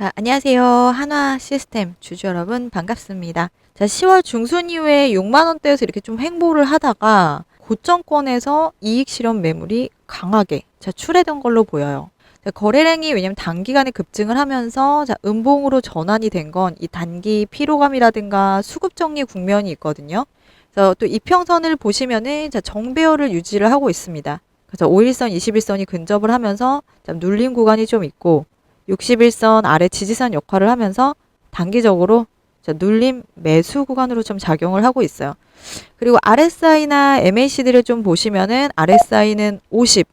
자, 안녕하세요. 한화 시스템 주주 여러분 반갑습니다. 자, 10월 중순 이후에 6만 원대에서 이렇게 좀 횡보를 하다가 고점권에서 이익 실현 매물이 강하게 출회된 걸로 보여요. 자, 거래량이 왜냐면 단기간에 급증을 하면서 음봉으로 전환이 된 건 이 단기 피로감이라든가 수급 정리 국면이 있거든요. 그래서 또 이평선을 보시면은 정배열을 유지를 하고 있습니다. 그래서 5일선, 21선이 근접을 하면서 눌림 구간이 좀 있고 61선 아래 지지선 역할을 하면서 단기적으로 눌림 매수 구간으로 좀 작용을 하고 있어요. 그리고 RSI나 MACD를 좀 보시면은 RSI는 50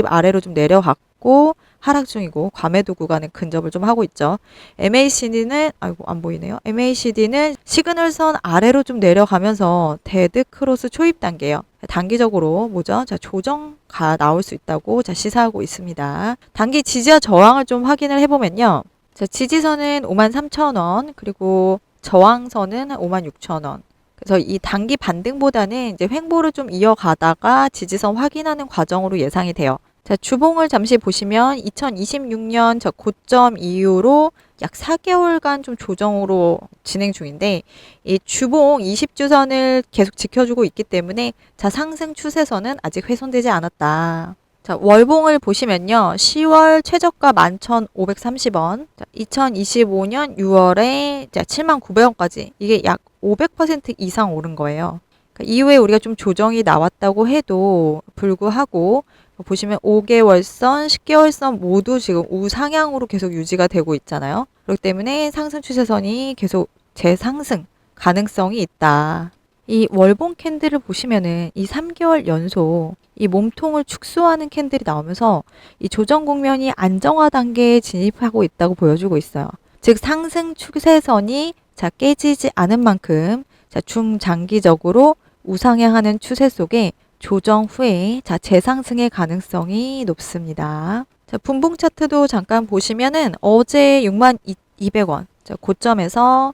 아래로 좀 내려갔고 하락 중이고 과매도 구간에 근접을 좀 하고 있죠. MACD는 아이고 안 보이네요. MACD는 시그널선 아래로 좀 내려가면서 데드 크로스 초입 단계예요. 단기적으로 뭐죠? 조정가 나올 수 있다고 시사하고 있습니다. 단기 지지와 저항을 좀 확인을 해보면요. 지지선은 53,000원 그리고 저항선은 56,000원. 그래서 이 단기 반등보다는 이제 횡보를 좀 이어가다가 지지선 확인하는 과정으로 예상이 돼요. 자, 주봉을 잠시 보시면 2026년 고점 이후로 약 4개월간 좀 조정으로 진행 중인데 이 주봉 20주선을 계속 지켜주고 있기 때문에 상승 추세선은 아직 훼손되지 않았다. 자, 월봉을 보시면요. 10월 최저가 11,530원, 2025년 6월에 79,900원까지 이게 약 500% 이상 오른 거예요. 그러니까 이후에 우리가 좀 조정이 나왔다고 해도 불구하고 보시면 5개월선, 10개월선 모두 지금 우상향으로 계속 유지가 되고 있잖아요. 그렇기 때문에 상승 추세선이 계속 재상승 가능성이 있다. 이 월봉 캔들을 보시면은 이 3개월 연속 이 몸통을 축소하는 캔들이 나오면서 이 조정 국면이 안정화 단계에 진입하고 있다고 보여주고 있어요. 즉 상승 추세선이 깨지지 않은 만큼 중장기적으로 우상향하는 추세 속에 조정 후에 재상승의 가능성이 높습니다. 분봉 차트도 잠깐 보시면은 어제 62,200원 고점에서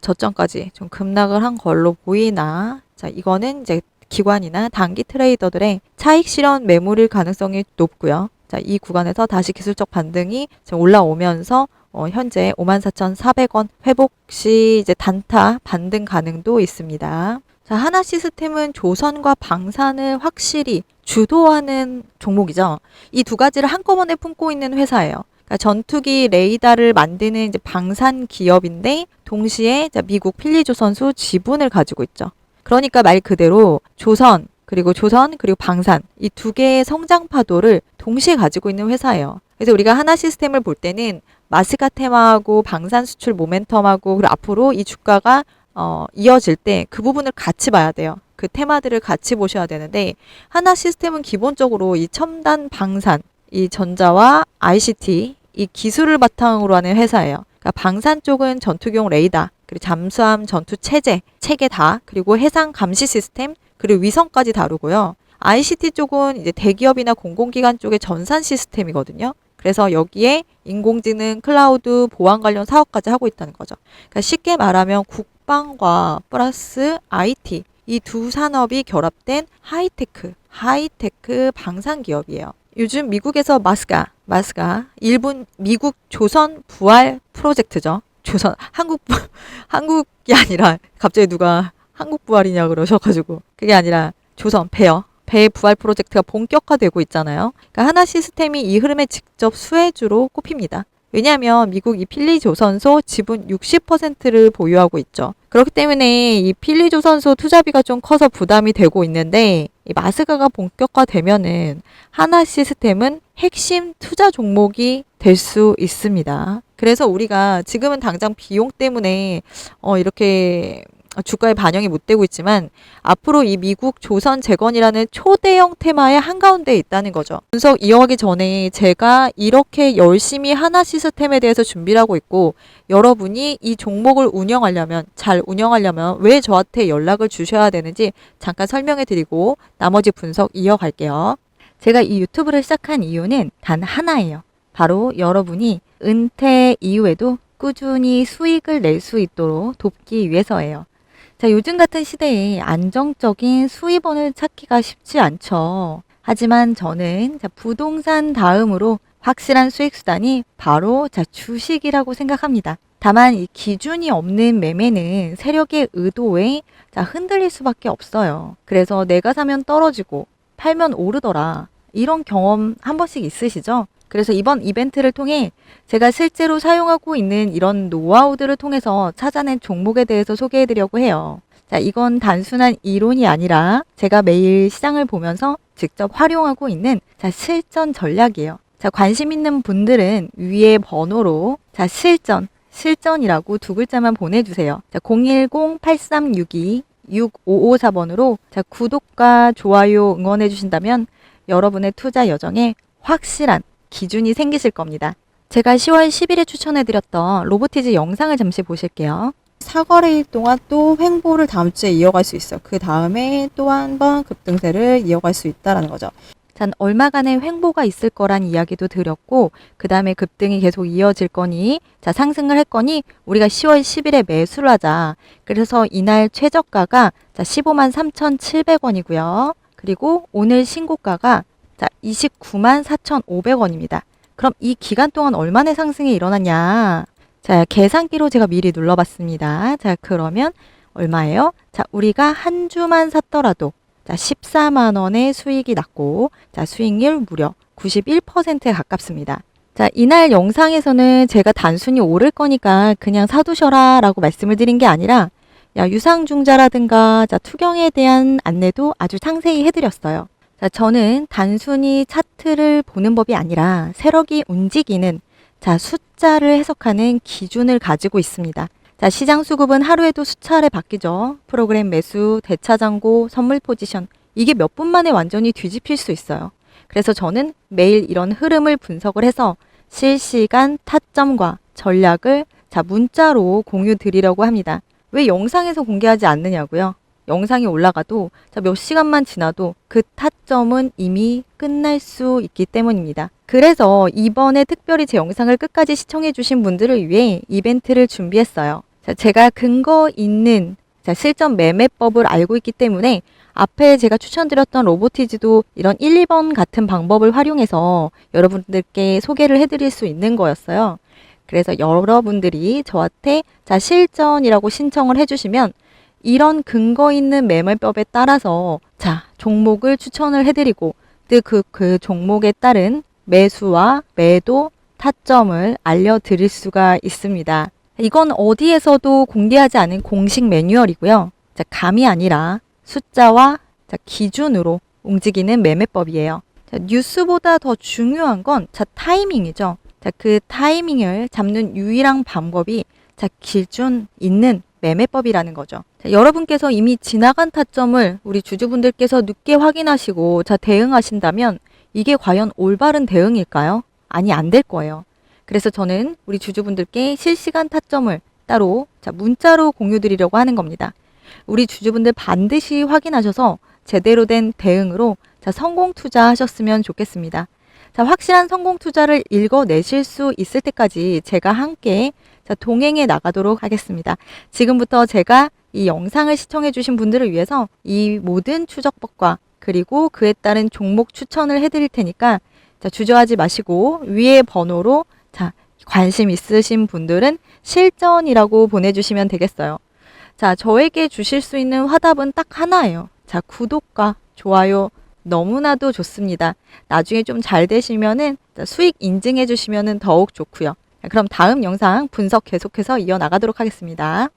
저점까지 좀 급락을 한 걸로 보이나 이거는 이제 기관이나 단기 트레이더들의 차익 실현 매물일 가능성이 높고요. 이 구간에서 다시 기술적 반등이 올라오면서 현재 54,400원 회복 시 이제 단타 반등 가능도 있습니다. 한화 시스템은 조선과 방산을 확실히 주도하는 종목이죠. 이 두 가지를 한꺼번에 품고 있는 회사예요. 그러니까 전투기 레이더를 만드는 이제 방산 기업인데 동시에 미국 필리조선소 지분을 가지고 있죠. 그러니까 말 그대로 조선 그리고 방산 이 두 개의 성장 파도를 동시에 가지고 있는 회사예요. 그래서 우리가 한화 시스템을 볼 때는 마스카 테마하고 방산 수출 모멘텀하고 그리고 앞으로 이 주가가 이어질 때 그 부분을 같이 봐야 돼요. 그 테마들을 같이 보셔야 되는데 한화 시스템은 기본적으로 이 첨단 방산, 이 전자와 ICT, 이 기술을 바탕으로 하는 회사예요. 그러니까 방산 쪽은 전투기용 레이더, 그리고 잠수함 전투 체계 다, 그리고 해상 감시 시스템, 그리고 위성까지 다루고요. ICT 쪽은 이제 대기업이나 공공기관 쪽의 전산 시스템이거든요. 그래서 여기에 인공지능, 클라우드, 보안 관련 사업까지 하고 있다는 거죠. 그러니까 쉽게 말하면 국방과 플러스 IT 이 두 산업이 결합된 하이테크 방산 기업이에요. 요즘 미국에서 마스가 일본 미국 조선 부활 프로젝트죠. 조선 한국이 아니라 갑자기 누가 한국 부활이냐 그러셔가지고 그게 아니라 조선 배 부활 프로젝트가 본격화되고 있잖아요. 그러니까 한화 시스템이 이 흐름의 직접 수혜주로 꼽힙니다. 왜냐하면 미국 이 필리조선소 지분 60%를 보유하고 있죠. 그렇기 때문에 이 필리조선소 투자비가 좀 커서 부담이 되고 있는데 이 마스가가 본격화되면은 한화 시스템은 핵심 투자 종목이 될 수 있습니다. 그래서 우리가 지금은 당장 비용 때문에 이렇게 주가에 반영이 못 되고 있지만 앞으로 이 미국 조선 재건이라는 초대형 테마의 한가운데에 있다는 거죠. 분석 이어가기 전에 제가 이렇게 열심히 한화 시스템에 대해서 준비를 하고 있고 여러분이 이 종목을 잘 운영하려면 왜 저한테 연락을 주셔야 되는지 잠깐 설명해 드리고 나머지 분석 이어갈게요. 제가 이 유튜브를 시작한 이유는 단 하나예요. 바로 여러분이 은퇴 이후에도 꾸준히 수익을 낼 수 있도록 돕기 위해서예요. 자, 요즘 같은 시대에 안정적인 수입원을 찾기가 쉽지 않죠. 하지만 저는 부동산 다음으로 확실한 수익 수단이 바로 주식이라고 생각합니다. 다만 이 기준이 없는 매매는 세력의 의도에 흔들릴 수밖에 없어요. 그래서 내가 사면 떨어지고 팔면 오르더라. 이런 경험 한 번씩 있으시죠? 그래서 이번 이벤트를 통해 제가 실제로 사용하고 있는 이런 노하우들을 통해서 찾아낸 종목에 대해서 소개해드리려고 해요. 이건 단순한 이론이 아니라 제가 매일 시장을 보면서 직접 활용하고 있는 실전 전략이에요. 관심 있는 분들은 위에 번호로 실전이라고 두 글자만 보내주세요. 010-8362-6554번으로 구독과 좋아요 응원해 주신다면 여러분의 투자 여정에 확실한 기준이 생기실 겁니다. 제가 10월 10일에 추천해드렸던 로보티즈 영상을 잠시 보실게요. 사거래일 동안 또 횡보를 다음 주에 이어갈 수 있어. 그 다음에 또 한 번 급등세를 이어갈 수 있다라는 거죠. 전 얼마간의 횡보가 있을 거란 이야기도 드렸고 그 다음에 급등이 계속 이어질 거니 상승을 할 거니 우리가 10월 10일에 매수를 하자. 그래서 이날 최저가가 15만 3,700원이고요. 그리고 오늘 신고가가 29만 4,500원입니다. 그럼 이 기간 동안 얼마나 상승이 일어났냐? 계산기로 제가 미리 눌러봤습니다. 그러면 얼마예요? 우리가 한 주만 샀더라도 14만 원의 수익이 났고 수익률 무려 91%에 가깝습니다. 이날 영상에서는 제가 단순히 오를 거니까 그냥 사두셔라 라고 말씀을 드린 게 아니라 유상증자라든가 투경에 대한 안내도 아주 상세히 해드렸어요. 저는 단순히 차트를 보는 법이 아니라 세력이 움직이는 숫자를 해석하는 기준을 가지고 있습니다. 시장 수급은 하루에도 수차례 바뀌죠. 프로그램 매수, 대차장고, 선물 포지션. 이게 몇 분 만에 완전히 뒤집힐 수 있어요. 그래서 저는 매일 이런 흐름을 분석을 해서 실시간 타점과 전략을 문자로 공유 드리려고 합니다. 왜 영상에서 공개하지 않느냐고요? 영상이 올라가도 몇 시간만 지나도 그 타점은 이미 끝날 수 있기 때문입니다. 그래서 이번에 특별히 제 영상을 끝까지 시청해 주신 분들을 위해 이벤트를 준비했어요. 제가 근거 있는 실전 매매법을 알고 있기 때문에 앞에 제가 추천드렸던 로보티즈도 이런 1, 2번 같은 방법을 활용해서 여러분들께 소개를 해드릴 수 있는 거였어요. 그래서 여러분들이 저한테 실전이라고 신청을 해주시면 이런 근거 있는 매매법에 따라서 종목을 추천을 해드리고 그 종목에 따른 매수와 매도 타점을 알려드릴 수가 있습니다. 이건 어디에서도 공개하지 않은 공식 매뉴얼이고요. 감이 아니라 숫자와 기준으로 움직이는 매매법이에요. 뉴스보다 더 중요한 건 타이밍이죠. 그 타이밍을 잡는 유일한 방법이 기준 있는 매매법이라는 거죠. 여러분께서 이미 지나간 타점을 우리 주주분들께서 늦게 확인하시고 대응하신다면 이게 과연 올바른 대응일까요? 아니, 안 될 거예요. 그래서 저는 우리 주주분들께 실시간 타점을 따로 문자로 공유 드리려고 하는 겁니다. 우리 주주분들 반드시 확인하셔서 제대로 된 대응으로 성공 투자하셨으면 좋겠습니다. 확실한 성공 투자를 읽어내실 수 있을 때까지 제가 함께 동행해 나가도록 하겠습니다. 지금부터 제가 이 영상을 시청해 주신 분들을 위해서 이 모든 추적법과 그리고 그에 따른 종목 추천을 해드릴 테니까 주저하지 마시고 위에 번호로 관심 있으신 분들은 실전이라고 보내주시면 되겠어요. 저에게 주실 수 있는 화답은 딱 하나예요. 구독과 좋아요 너무나도 좋습니다. 나중에 좀 잘 되시면은 수익 인증해 주시면은 더욱 좋고요. 그럼 다음 영상 분석 계속해서 이어나가도록 하겠습니다.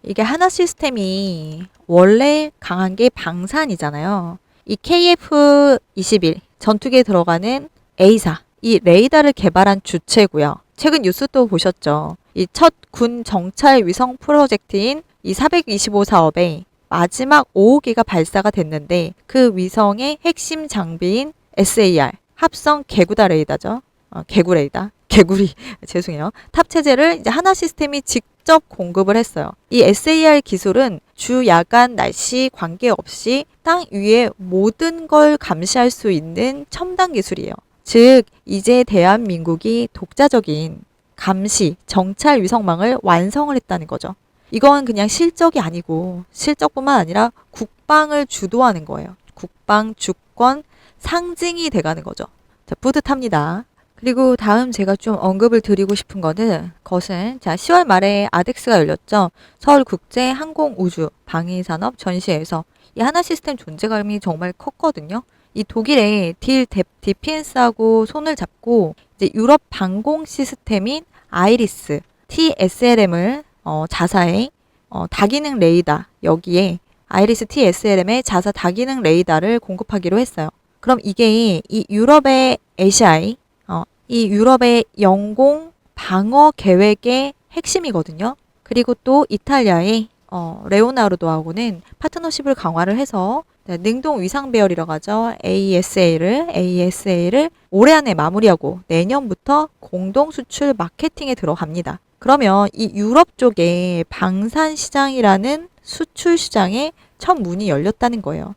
이게 하나 시스템이 원래 강한 게 방산이잖아요. 이 KF-21 전투기에 들어가는 A사, 이 레이더를 개발한 주체고요. 최근 뉴스도 보셨죠. 이 첫 군 정찰 위성 프로젝트인 이 425 사업에 마지막 5호기가 발사가 됐는데 그 위성의 핵심 장비인 SAR, 합성 개구다 레이더죠. 개구 레이더. 개구리, 죄송해요. 탑 체제를 이제 하나 시스템이 직접 공급을 했어요. 이 SAR 기술은 주, 야간, 날씨 관계없이 땅 위에 모든 걸 감시할 수 있는 첨단 기술이에요. 즉, 이제 대한민국이 독자적인 감시, 정찰 위성망을 완성을 했다는 거죠. 이건 그냥 실적이 아니고 실적뿐만 아니라 국방을 주도하는 거예요. 국방, 주권, 상징이 돼가는 거죠. 자, 뿌듯합니다. 그리고 다음 제가 좀 언급을 드리고 싶은 것은 자, 10월 말에 아덱스가 열렸죠. 서울국제항공우주 방위산업 전시회에서 이 하나시스템 존재감이 정말 컸거든요. 이 독일의 딜 디피엔스하고 손을 잡고 이제 유럽 방공 시스템인 아이리스 TSLM을 자사의 다기능 레이더 여기에 아이리스 TSLM의 자사 다기능 레이더를 공급하기로 했어요. 그럼 이게 이 유럽의 ACI 이 유럽의 영공 방어 계획의 핵심이거든요. 그리고 또 이탈리아의 레오나르도하고는 파트너십을 강화를 해서 능동 위상 배열이라고 하죠. AESA를 올해 안에 마무리하고 내년부터 공동 수출 마케팅에 들어갑니다. 그러면 이 유럽 쪽에 방산 시장이라는 수출 시장에 첫 문이 열렸다는 거예요.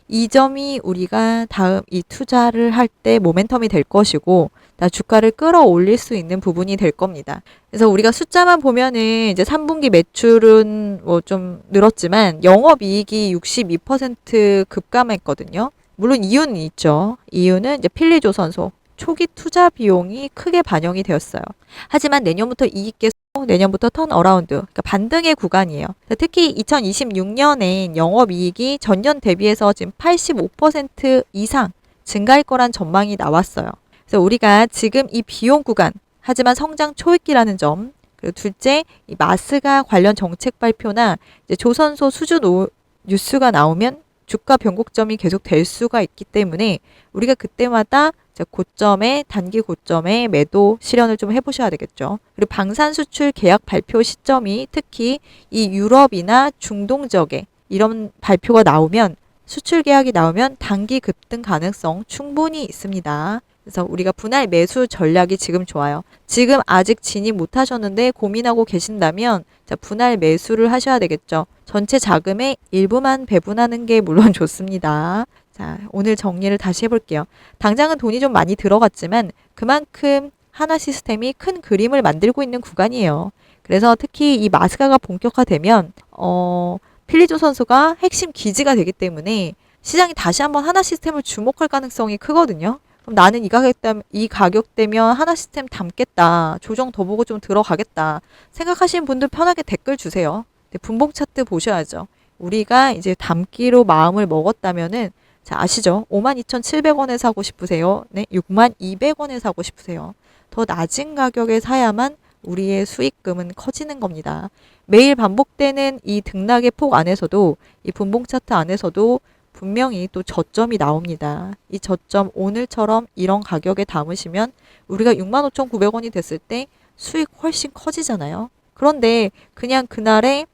이 점이 우리가 다음 이 투자를 할 때 모멘텀이 될 것이고 주가를 끌어올릴 수 있는 부분이 될 겁니다. 그래서 우리가 숫자만 보면은 이제 3분기 매출은 뭐 좀 늘었지만 영업이익이 62% 급감했거든요. 물론 이유는 있죠. 이유는 이제 필리조선소 초기 투자 비용이 크게 반영이 되었어요. 하지만 내년부터 이익 계속 내년부터 턴어라운드, 그러니까 반등의 구간이에요. 특히 2026년엔 영업이익이 전년 대비해서 지금 85% 이상 증가할 거란 전망이 나왔어요. 그래서 우리가 지금 이 비용 구간, 하지만 성장 초입기라는 점, 그리고 둘째, 이 마스가 관련 정책 발표나 이제 조선소 수주 뉴스가 나오면 주가 변곡점이 계속 될 수가 있기 때문에 우리가 그때마다 단기 고점에 매도 실현을 좀 해보셔야 되겠죠. 그리고 방산 수출 계약 발표 시점이 특히 이 유럽이나 중동 지역에 이런 발표가 나오면 수출 계약이 나오면 단기 급등 가능성 충분히 있습니다. 그래서 우리가 분할 매수 전략이 지금 좋아요. 지금 아직 진입 못 하셨는데 고민하고 계신다면 분할 매수를 하셔야 되겠죠. 전체 자금의 일부만 배분하는 게 물론 좋습니다. 자, 오늘 정리를 다시 해볼게요. 당장은 돈이 좀 많이 들어갔지만 그만큼 하나 시스템이 큰 그림을 만들고 있는 구간이에요. 그래서 특히 이 마스가가 본격화되면 필리조선소가 핵심 기지가 되기 때문에 시장이 다시 한번 하나 시스템을 주목할 가능성이 크거든요. 그럼 나는 이 가격대면 하나 시스템 담겠다. 조정 더 보고 좀 들어가겠다. 생각하시는 분들 편하게 댓글 주세요. 분봉 차트 보셔야죠. 우리가 이제 담기로 마음을 먹었다면은 자, 아시죠? 52,700원에 사고 싶으세요? 네, 62,200원에 사고 싶으세요? 더 낮은 가격에 사야만 우리의 수익금은 커지는 겁니다. 매일 반복되는 이 등락의 폭 안에서도 이 분봉 차트 안에서도 분명히 또 저점이 나옵니다. 이 저점 오늘처럼 이런 가격에 담으시면 우리가 65,900원이 됐을 때 수익 훨씬 커지잖아요. 그런데 그냥 그날의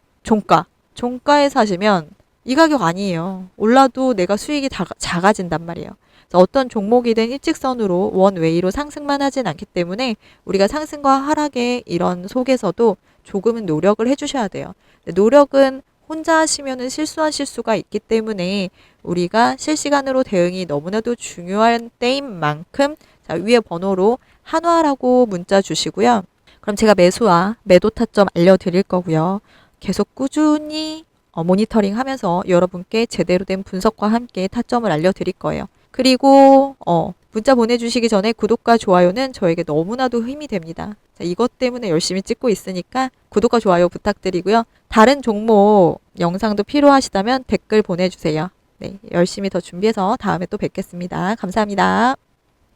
종가에 사시면 이 가격 아니에요. 올라도 내가 수익이 작아진단 말이에요. 어떤 종목이든 일직선으로 원웨이로 상승만 하진 않기 때문에 우리가 상승과 하락의 이런 속에서도 조금은 노력을 해주셔야 돼요. 노력은 혼자 하시면은 실수한 실수가 있기 때문에 우리가 실시간으로 대응이 너무나도 중요한 때인 만큼 자, 위에 번호로 한화라고 문자 주시고요. 그럼 제가 매수와 매도 타점 알려드릴 거고요. 계속 꾸준히 모니터링 하면서 여러분께 제대로 된 분석과 함께 타점을 알려드릴 거예요. 그리고 문자 보내주시기 전에 구독과 좋아요는 저에게 너무나도 힘이 됩니다. 자, 이것 때문에 열심히 찍고 있으니까 구독과 좋아요 부탁드리고요. 다른 종목 영상도 필요하시다면 댓글 보내주세요. 네, 열심히 더 준비해서 다음에 또 뵙겠습니다. 감사합니다.